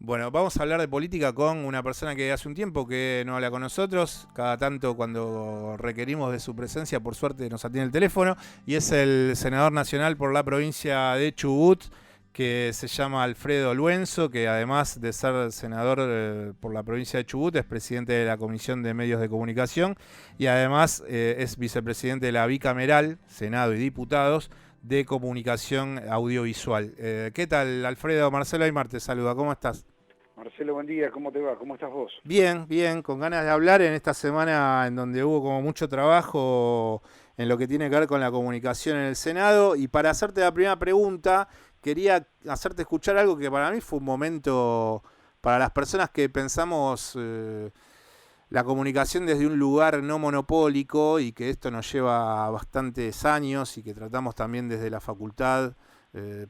Bueno, vamos a hablar de política con una persona que hace un tiempo que no habla con nosotros. Cada tanto cuando requerimos de su presencia, por suerte nos atiende el teléfono. Y es el senador nacional por la provincia de Chubut, que se llama Alfredo Luenzo, que además de ser senador por la provincia de Chubut, es presidente de la Comisión de Medios de Comunicación y además es vicepresidente de la Bicameral, Senado y Diputados, de Comunicación Audiovisual. ¿Qué tal, Alfredo? Marcelo Aymar te saluda, ¿cómo estás? Marcelo, buen día, ¿cómo te va? ¿Cómo estás vos? Bien, bien, con ganas de hablar en esta semana en donde hubo como mucho trabajo en lo que tiene que ver con la comunicación en el Senado. Y para hacerte la primera pregunta, quería hacerte escuchar algo que para mí fue un momento, para las personas que pensamos la comunicación desde un lugar no monopólico y que esto nos lleva bastantes años y que tratamos también desde la facultad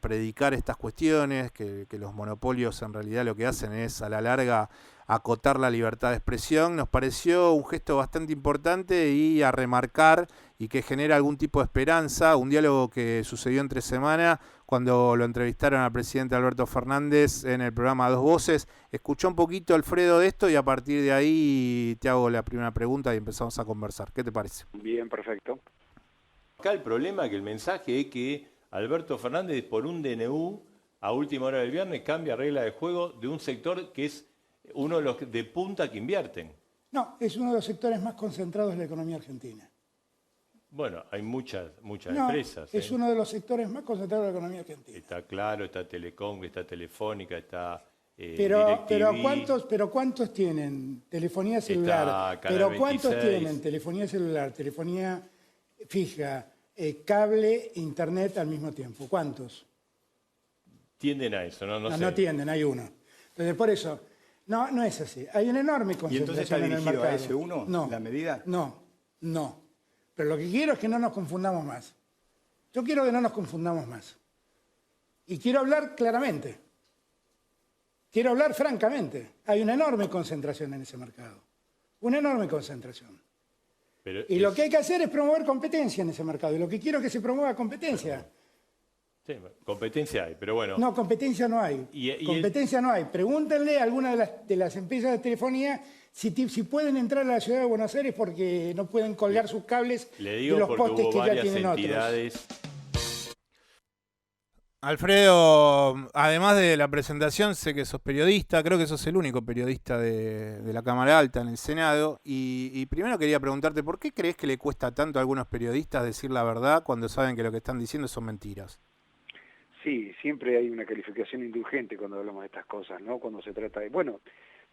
predicar estas cuestiones, que los monopolios en realidad lo que hacen es a la larga acotar la libertad de expresión. Nos pareció un gesto bastante importante y a remarcar y que genera algún tipo de esperanza, un diálogo que sucedió entre semana cuando lo entrevistaron al presidente Alberto Fernández en el programa Dos Voces. Escuchó un poquito, Alfredo, de esto y a partir de ahí te hago la primera pregunta y empezamos a conversar. ¿Qué te parece? Bien, perfecto. Acá el problema es que el mensaje es que Alberto Fernández por un DNU a última hora del viernes cambia regla de juego de un sector que es uno de los de punta que invierten. No, es uno de los sectores más concentrados de la economía argentina. Bueno, hay muchas No, empresas. es uno de los sectores más concentrados de la economía argentina. Está Claro, está Telecom, está Telefónica, está Pero ¿cuántos tienen telefonía celular? Canal Pero ¿cuántos 26. tienen telefonía celular, telefonía fija, cable, internet al mismo tiempo? ¿Cuántos? Tienden a eso, no sé. No tienden, hay uno. Entonces, por eso, no es así. Hay una enorme ¿Y entonces está concentración en el dirigido mercado. a ese uno, No, la medida? No. Pero lo que quiero es que no nos confundamos más. Yo quiero que no nos confundamos más. Y quiero hablar claramente. Quiero hablar francamente. Hay una enorme concentración en ese mercado. Una enorme concentración. Y lo que hay que hacer es promover competencia en ese mercado. Y lo que quiero es que se promueva competencia. Sí, competencia hay, pero bueno. No, competencia no hay. Competencia no hay. Pregúntenle a alguna de las empresas de telefonía si pueden entrar a la ciudad de Buenos Aires porque no pueden colgar sus cables Le de digo los porque postes hubo que ya varias tienen otros. entidades. Alfredo, además de la presentación, sé que sos periodista, creo que sos el único periodista de la Cámara Alta en el Senado, y primero quería preguntarte, ¿por qué crees que le cuesta tanto a algunos periodistas decir la verdad cuando saben que lo que están diciendo son mentiras? Sí, siempre hay una calificación indulgente cuando hablamos de estas cosas, ¿no? Cuando se trata de... Bueno,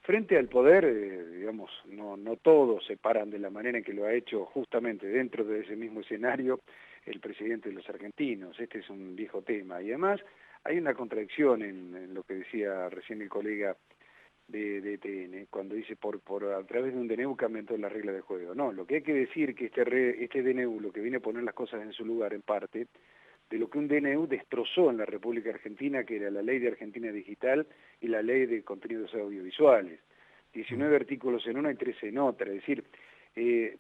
frente al poder, digamos, no todos se paran de la manera en que lo ha hecho justamente dentro de ese mismo escenario el presidente de los argentinos. Este es un viejo tema. Y además hay una contradicción en lo que decía recién el colega de TN, cuando dice a través de un DNU cambian todas las reglas del juego. No, lo que hay que decir que este DNU lo que viene a poner las cosas en su lugar en parte de lo que un DNU destrozó en la República Argentina, que era la Ley de Argentina Digital y la Ley de Contenidos Audiovisuales. 19 artículos en una y 13 en otra. Es decir,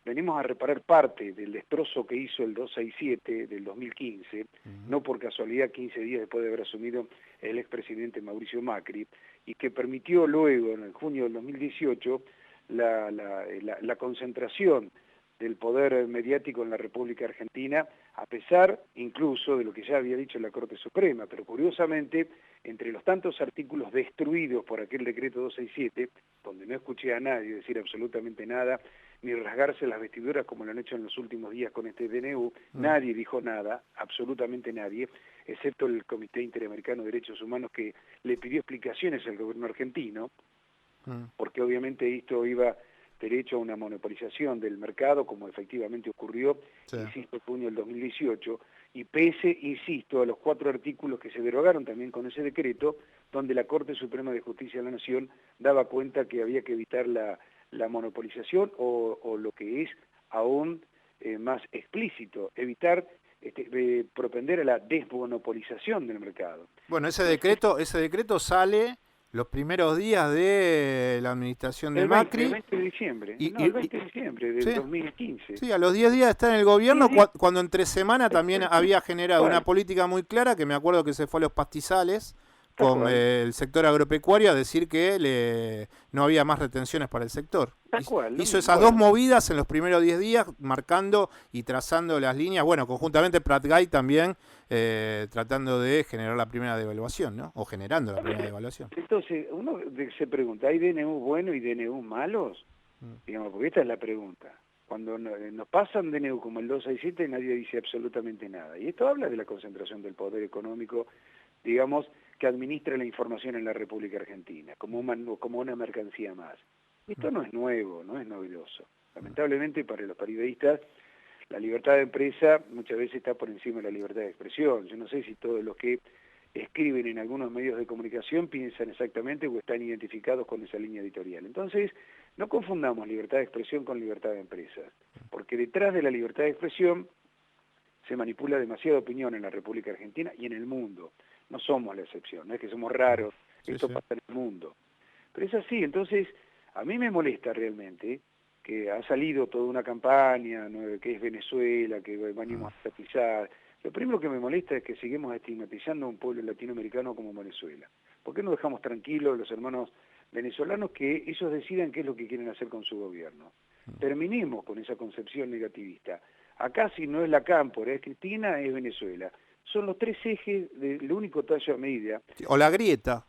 venimos a reparar parte del destrozo que hizo el 267 del 2015, no por casualidad 15 días después de haber asumido el expresidente Mauricio Macri, y que permitió luego, en el junio del 2018, la concentración del poder mediático en la República Argentina, a pesar incluso de lo que ya había dicho la Corte Suprema, pero curiosamente, entre los tantos artículos destruidos por aquel decreto 267, donde no escuché a nadie decir absolutamente nada, ni rasgarse las vestiduras como lo han hecho en los últimos días con este DNU, nadie dijo nada, absolutamente nadie, excepto el Comité Interamericano de Derechos Humanos que le pidió explicaciones al gobierno argentino, porque obviamente esto iba derecho a una monopolización del mercado, como efectivamente ocurrió, sí, insisto, en junio del 2018, y pese, insisto, a los 4 artículos que se derogaron también con ese decreto, donde la Corte Suprema de Justicia de la Nación daba cuenta que había que evitar la monopolización o lo que es aún más explícito, evitar propender a la desmonopolización del mercado. Bueno, ese decreto sale los primeros días de la administración de Macri. El 20 de diciembre, el 20 de diciembre del 2015. Sí, a los 10 días está en el gobierno, cuando entre semana también había generado una política muy clara, que me acuerdo que se fue a los pastizales con cual. el sector agropecuario a decir que no había más retenciones para el sector. Tal cual. Hizo esas dos movidas en los primeros 10 días, marcando y trazando las líneas. Bueno, conjuntamente Prat Gay también tratando de generar la primera devaluación, ¿no? O generando la primera devaluación. Entonces, uno se pregunta, ¿hay DNU buenos y DNU malos? Digamos, porque esta es la pregunta. Cuando nos pasan DNU como el 267, nadie dice absolutamente nada. Y esto habla de la concentración del poder económico, digamos, que administra la información en la República Argentina, como una mercancía más. Esto no es nuevo, no es novedoso. Lamentablemente para los periodistas, la libertad de empresa muchas veces está por encima de la libertad de expresión. Yo no sé si todos los que escriben en algunos medios de comunicación piensan exactamente o están identificados con esa línea editorial. Entonces, no confundamos libertad de expresión con libertad de empresas, porque detrás de la libertad de expresión se manipula demasiada opinión en la República Argentina y en el mundo. No somos la excepción, no es que somos raros, esto pasa en el mundo. Pero es así, entonces a mí me molesta realmente que ha salido toda una campaña, ¿no?, que es Venezuela, que venimos a estigmatizar. Lo primero que me molesta es que seguimos estigmatizando a un pueblo latinoamericano como Venezuela. ¿Por qué no dejamos tranquilos a los hermanos venezolanos que ellos decidan qué es lo que quieren hacer con su gobierno? Terminemos con esa concepción negativista. Acá si no es la Cámpora, es Cristina, es Venezuela. Son los tres ejes del único tallo a medida. O la grieta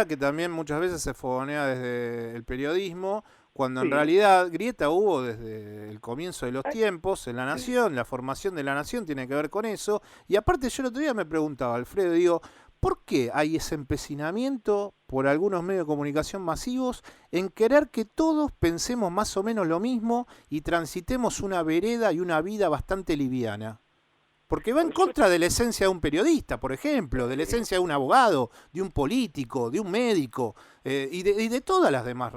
que también muchas veces se fogonea desde el periodismo, cuando en realidad grieta hubo desde el comienzo de los tiempos en la nación, la formación de la nación tiene que ver con eso. Y aparte yo el otro día me preguntaba, Alfredo, digo, ¿por qué hay ese empecinamiento por algunos medios de comunicación masivos en querer que todos pensemos más o menos lo mismo y transitemos una vereda y una vida bastante liviana? Porque va en contra de la esencia de un periodista, por ejemplo, de la esencia de un abogado, de un político, de un médico y de todas las demás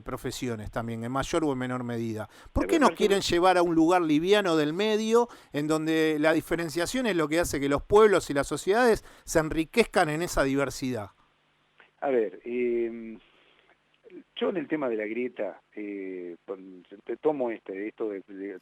profesiones también, en mayor o en menor medida. ¿Por qué nos quieren llevar a un lugar liviano del medio en donde la diferenciación es lo que hace que los pueblos y las sociedades se enriquezcan en esa diversidad? A ver, yo en el tema de la grieta, te tomo esto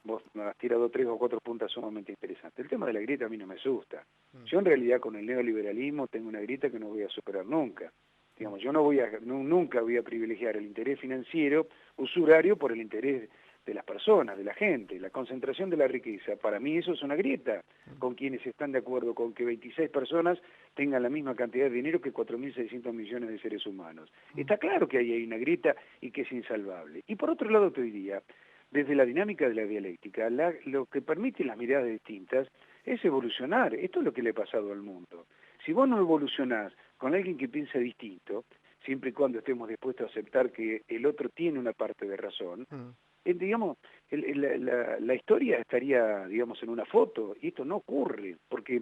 vos me has tirado 3 o 4 puntas sumamente interesantes. El tema de la grieta a mí no me asusta. Yo en realidad con el neoliberalismo tengo una grieta que no voy a superar nunca. Digamos, yo nunca voy a privilegiar el interés financiero usurario por el interés de las personas, de la gente, la concentración de la riqueza. Para mí eso es una grieta, con quienes están de acuerdo con que 26 personas tengan la misma cantidad de dinero que 4.600 millones de seres humanos. Está claro que ahí hay una grieta y que es insalvable. Y por otro lado te diría, desde la dinámica de la dialéctica, lo que permite las miradas distintas es evolucionar. Esto es lo que le ha pasado al mundo. Si vos no evolucionás con alguien que piensa distinto, siempre y cuando estemos dispuestos a aceptar que el otro tiene una parte de razón, digamos, la historia estaría, digamos, en una foto, y esto no ocurre, porque,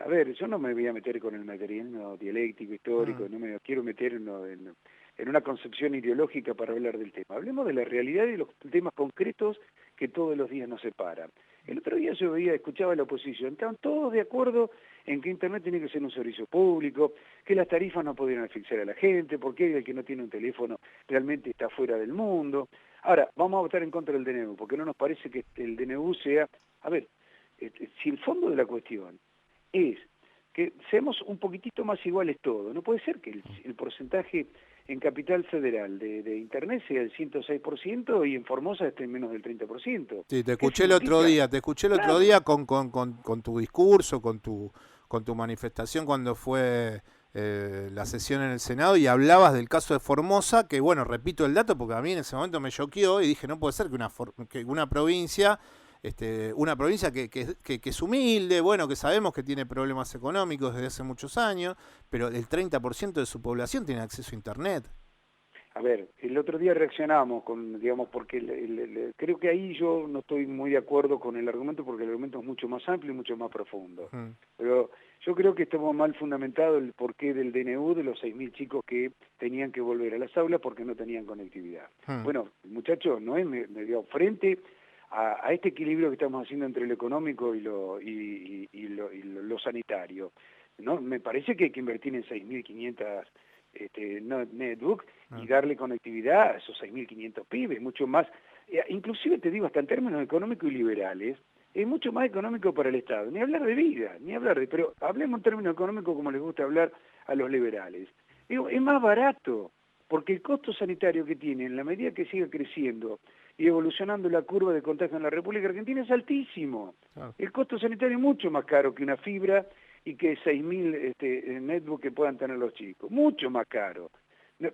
a ver, yo no me voy a meter con el materialismo dialéctico, histórico, no me quiero meter en una concepción ideológica para hablar del tema. Hablemos de la realidad y de los temas concretos que todos los días nos separan. El otro día yo escuchaba a la oposición, estaban todos de acuerdo en que Internet tiene que ser un servicio público, que las tarifas no podrían asfixiar a la gente, porque el que no tiene un teléfono realmente está fuera del mundo. Ahora, vamos a votar en contra del DNU, porque no nos parece que el DNU sea... A ver, si el fondo de la cuestión es que seamos un poquitito más iguales todos, no puede ser que el porcentaje en Capital Federal de Internet sea el 106% y en Formosa esté en menos del 30%. Sí, te escuché el otro día, con tu discurso, con tu manifestación cuando fue la sesión en el Senado y hablabas del caso de Formosa, que bueno, repito el dato porque a mí en ese momento me choqueó y dije, no puede ser que una provincia que es humilde, bueno, que sabemos que tiene problemas económicos desde hace muchos años, pero el 30% de su población tiene acceso a Internet. A ver, el otro día reaccionamos digamos, porque creo que ahí yo no estoy muy de acuerdo con el argumento, porque el argumento es mucho más amplio y mucho más profundo. Pero yo creo que estamos mal fundamentado el porqué del DNU de los 6.000 chicos que tenían que volver a las aulas porque no tenían conectividad. Bueno, muchachos, no es frente a este equilibrio que estamos haciendo entre lo económico y lo sanitario, ¿no? Me parece que hay que invertir en 6.500 netbook y darle conectividad a esos 6.500 pibes, mucho más, inclusive te digo, hasta en términos económicos y liberales, es mucho más económico para el Estado. Ni hablar de vida, pero hablemos en términos económicos como les gusta hablar a los liberales. Digo, es más barato, porque el costo sanitario que tiene, en la medida que siga creciendo y evolucionando la curva de contagio en la República Argentina, es altísimo. Claro. El costo sanitario es mucho más caro que una fibra y que 6.000 netbooks que puedan tener los chicos. Mucho más caro.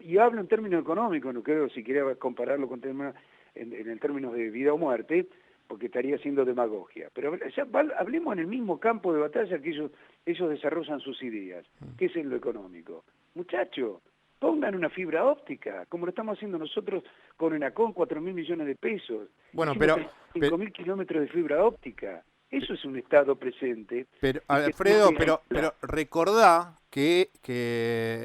Y hablo en términos económicos, no creo si quería compararlo con temas en el términos de vida o muerte, porque estaría haciendo demagogia. Pero ya hablemos en el mismo campo de batalla que ellos desarrollan sus ideas, que es en lo económico. Muchachos, pongan una fibra óptica, como lo estamos haciendo nosotros con ENACON, 4.000 millones de pesos. Bueno, Hicimos pero 5.000 kilómetros de fibra óptica. Eso es un Estado presente. Pero, Alfredo, pero recordá que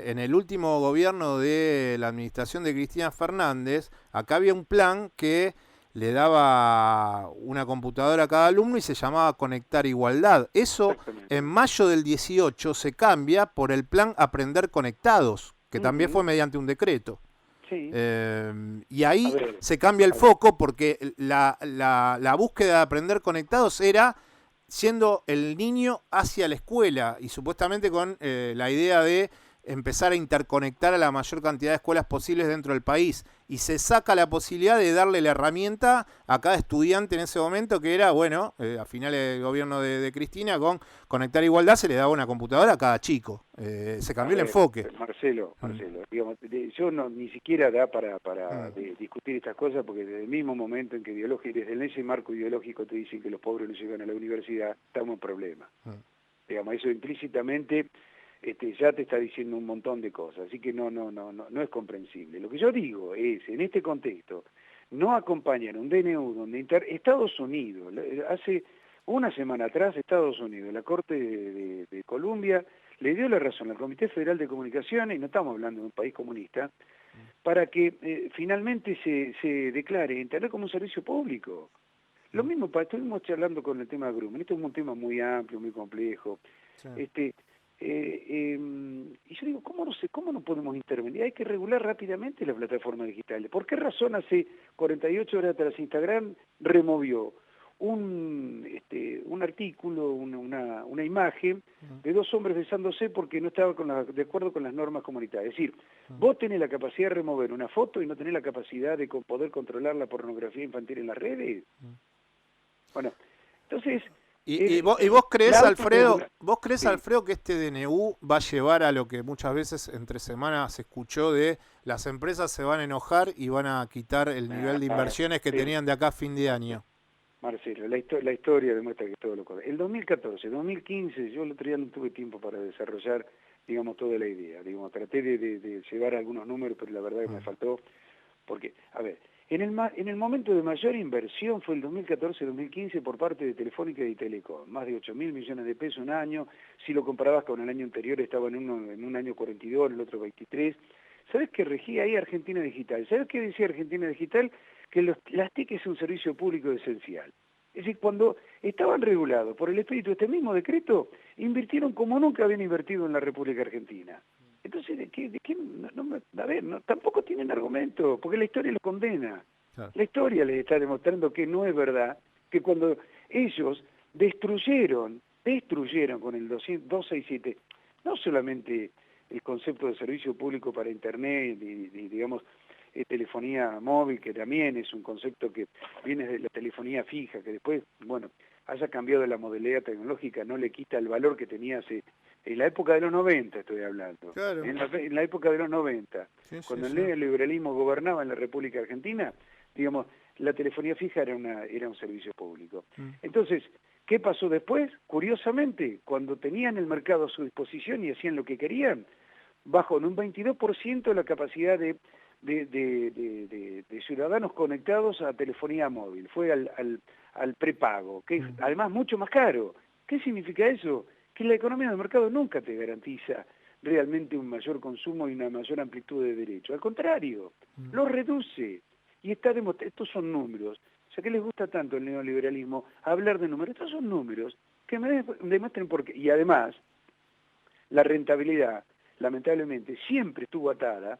en el último gobierno de la administración de Cristina Fernández, acá había un plan que le daba una computadora a cada alumno y se llamaba Conectar Igualdad. Eso en mayo del 18 se cambia por el plan Aprender Conectados, que también fue mediante un decreto. Sí. Y ahí se cambia el foco porque la búsqueda de aprender conectados era siendo el niño hacia la escuela y supuestamente con la idea de empezar a interconectar a la mayor cantidad de escuelas posibles dentro del país. Y se saca la posibilidad de darle la herramienta a cada estudiante en ese momento, que era, bueno, a finales del gobierno de Cristina, con Conectar Igualdad se le daba una computadora a cada chico. Se cambió el enfoque. Marcelo, digamos, yo ni siquiera da para discutir estas cosas, porque desde el mismo momento en que desde ese marco ideológico te dicen que los pobres no llegan a la universidad, estamos en problemas. Digamos, eso implícitamente ya te está diciendo un montón de cosas, así que no es comprensible. Lo que yo digo es, en este contexto, no acompañan un DNU donde Estados Unidos, hace una semana atrás Estados Unidos, la Corte de Columbia, le dio la razón al Comité Federal de Comunicaciones, y no estamos hablando de un país comunista, para que finalmente se declare Internet como un servicio público. Lo mismo, estuvimos charlando con el tema de Grumman, esto es un tema muy amplio, muy complejo. Sí. Y yo digo, ¿cómo no podemos intervenir? Hay que regular rápidamente las plataformas digitales. ¿Por qué razón hace 48 horas atrás Instagram removió un artículo, una imagen de dos hombres besándose porque no estaba de acuerdo con las normas comunitarias? Es decir, vos tenés la capacidad de remover una foto y no tenés la capacidad de poder controlar la pornografía infantil en las redes. Bueno, entonces... ¿Y vos creés, Alfredo, Alfredo, que este DNU va a llevar a lo que muchas veces entre semanas se escuchó de las empresas se van a enojar y van a quitar el nivel de inversiones que tenían de acá a fin de año? Marcelo, la historia demuestra que todo lo correcto. El 2014, 2015, yo el otro día no tuve tiempo para desarrollar, digamos, toda la idea. Digamos, traté de llevar algunos números, pero la verdad que me faltó, porque, a ver... En el momento de mayor inversión fue el 2014-2015 por parte de Telefónica y Telecom, más de 8.000 millones de pesos un año. Si lo comparabas con el año anterior, estaba en un año 42, el otro 23. ¿Sabes qué regía ahí Argentina Digital? ¿Sabes qué decía Argentina Digital? Que las TIC es un servicio público esencial. Es decir, cuando estaban regulados por el espíritu de este mismo decreto, invirtieron como nunca habían invertido en la República Argentina. Entonces, tampoco tienen argumento, porque la historia lo condena. Claro. La historia les está demostrando que no es verdad, que cuando ellos destruyeron con el 267, no solamente el concepto de servicio público para Internet y digamos, telefonía móvil, que también es un concepto que viene de la telefonía fija, que después, bueno, haya cambiado la modalidad tecnológica, no le quita el valor que tenía en la época de los 90 estoy hablando, claro. en la época de los 90, cuando el neoliberalismo gobernaba en la República Argentina, digamos, la telefonía fija era un servicio público. Entonces, ¿qué pasó después? Curiosamente, cuando tenían el mercado a su disposición y hacían lo que querían, bajó en un 22% la capacidad de ciudadanos conectados a telefonía móvil, fue al prepago, que es además mucho más caro. ¿Qué significa eso? Que la economía del mercado nunca te garantiza realmente un mayor consumo y una mayor amplitud de derechos. Al contrario, lo reduce. Y estos son números. O sea, ¿qué les gusta tanto el neoliberalismo? Hablar de números. Estos son números que me demuestren por qué. Y además, la rentabilidad, lamentablemente, siempre estuvo atada,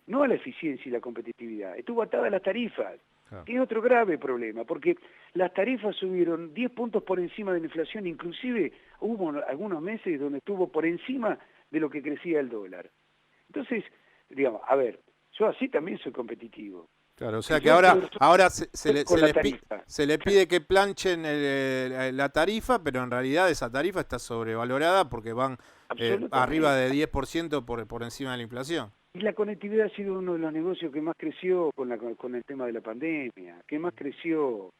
no a la eficiencia y la competitividad, estuvo atada a las tarifas. Claro. Es otro grave problema, porque las tarifas subieron 10 puntos por encima de la inflación, inclusive hubo algunos meses donde estuvo por encima de lo que crecía el dólar. Entonces, digamos, a ver, yo así también soy competitivo. Claro, o sea Si que yo ahora quiero con la les tarifa. se le pide que planchen la tarifa, pero en realidad esa tarifa está sobrevalorada porque van arriba de 10% por encima de la inflación. Y la conectividad ha sido uno de los negocios que más creció con el tema de la pandemia, que más creció,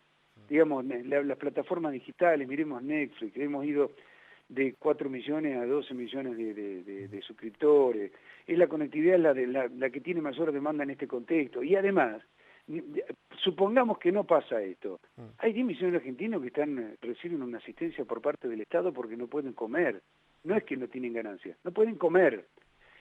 digamos, las plataformas digitales, miremos Netflix, hemos ido de 4 millones a 12 millones de suscriptores. Es la conectividad la que tiene mayor demanda en este contexto. Y además, supongamos que no pasa esto. Hay 10 millones de argentinos que reciben una asistencia por parte del Estado porque no pueden comer. No es que no tienen ganancias, no pueden comer.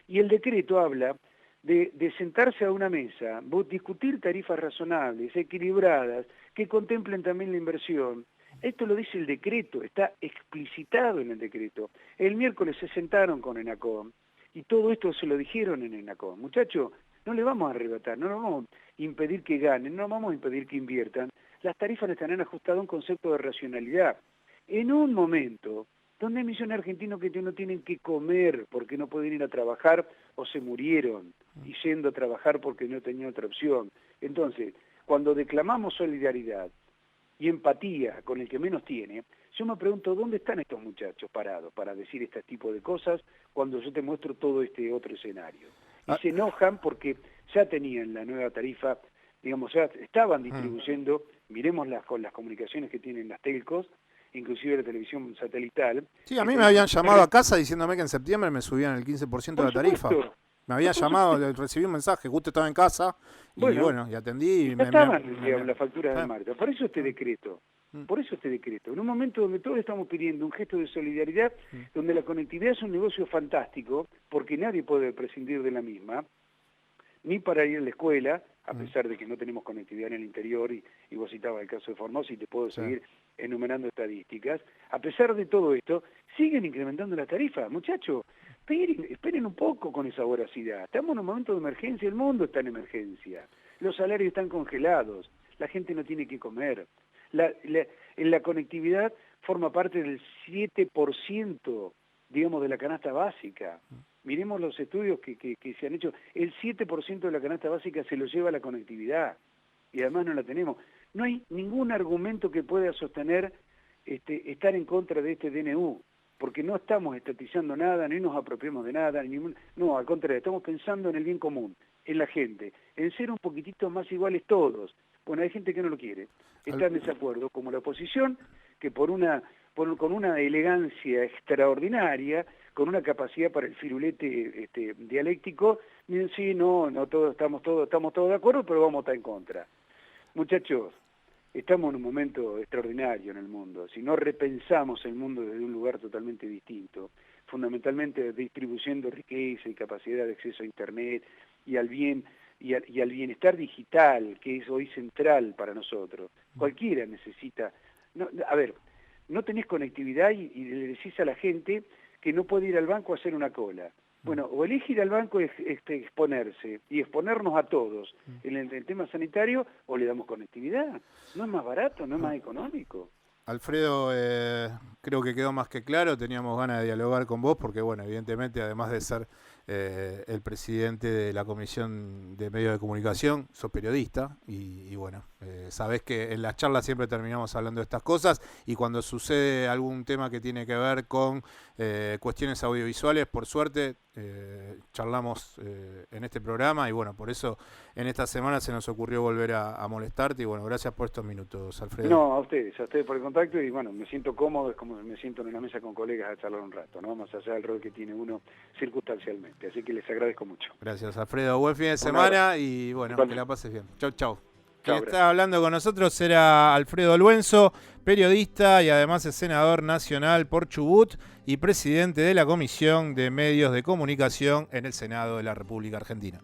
Y el decreto habla de sentarse a una mesa, discutir tarifas razonables, equilibradas, que contemplen también la inversión. Esto lo dice el decreto, está explicitado en el decreto. El miércoles se sentaron con ENACOM y todo esto se lo dijeron en ENACOM. Muchachos, no le vamos a arrebatar, no le vamos a impedir que ganen, no vamos a impedir que inviertan. Las tarifas estarán ajustadas a un concepto de racionalidad. En un momento donde hay millones de argentinos que no tienen que comer porque no pueden ir a trabajar o se murieron y yendo a trabajar porque no tenían otra opción. Entonces, cuando declamamos solidaridad y empatía con el que menos tiene, yo me pregunto dónde están estos muchachos parados para decir este tipo de cosas cuando yo te muestro todo este otro escenario. Y se enojan porque ya tenían la nueva tarifa, digamos, ya estaban distribuyendo, miremos las comunicaciones que tienen las telcos, inclusive la televisión satelital. Sí, a mí me habían llamado a casa diciéndome que en septiembre me subían el 15% de la tarifa. Me habían llamado, recibí un mensaje, justo estaba en casa, y y atendí. Y estaban las facturas de marca. Por eso este decreto. En un momento donde todos estamos pidiendo un gesto de solidaridad, donde la conectividad es un negocio fantástico, porque nadie puede prescindir de la misma, ni para ir a la escuela, a pesar de que no tenemos conectividad en el interior, y vos citabas el caso de Formosa y te puedo seguir enumerando estadísticas, a pesar de todo esto, siguen incrementando las tarifas. Muchachos, esperen un poco con esa voracidad. Estamos en un momento de emergencia, el mundo está en emergencia, los salarios están congelados, la gente no tiene que comer. La conectividad forma parte del 7%, digamos, de la canasta básica. Miremos los estudios que se han hecho. El 7% de la canasta básica se lo lleva la conectividad y además no la tenemos. No hay ningún argumento que pueda sostener estar en contra de este DNU, porque no estamos estatizando nada, ni nos apropiamos de nada, no, al contrario, estamos pensando en el bien común, en la gente, en ser un poquitito más iguales todos. Bueno, hay gente que no lo quiere, está en desacuerdo, como la oposición, que con una elegancia extraordinaria, con una capacidad para el firulete dialéctico, dicen, sí, no, estamos todos de acuerdo, pero vamos a estar en contra. Muchachos, estamos en un momento extraordinario en el mundo. Si no repensamos el mundo desde un lugar totalmente distinto, fundamentalmente distribuyendo riqueza y capacidad de acceso a Internet y al bien y al bienestar digital, que es hoy central para nosotros. Cualquiera necesita... no tenés conectividad y le decís a la gente que no puede ir al banco a hacer una cola. Bueno, o elige ir al banco exponerse y exponernos a todos en el tema sanitario, o le damos conectividad. No es más barato, no es más económico. Alfredo, creo que quedó más que claro, teníamos ganas de dialogar con vos porque, bueno, evidentemente, además de ser el presidente de la Comisión de Medios de Comunicación, sos periodista y bueno, sabés que en las charlas siempre terminamos hablando de estas cosas y cuando sucede algún tema que tiene que ver con cuestiones audiovisuales, por suerte, charlamos en este programa y bueno, por eso en esta semana se nos ocurrió volver a molestarte y bueno, gracias por estos minutos, Alfredo. No, a ustedes por el contacto y bueno, me siento cómodo, es como me siento en una mesa con colegas a charlar un rato, ¿no? Más allá del rol que tiene uno circunstancialmente, así que les agradezco mucho. Gracias, Alfredo, buen fin de semana y bueno, que la pases bien. Chau, chau. Quien está hablando con nosotros era Alfredo Oluenzo, periodista y además es senador nacional por Chubut y presidente de la Comisión de Medios de Comunicación en el Senado de la República Argentina.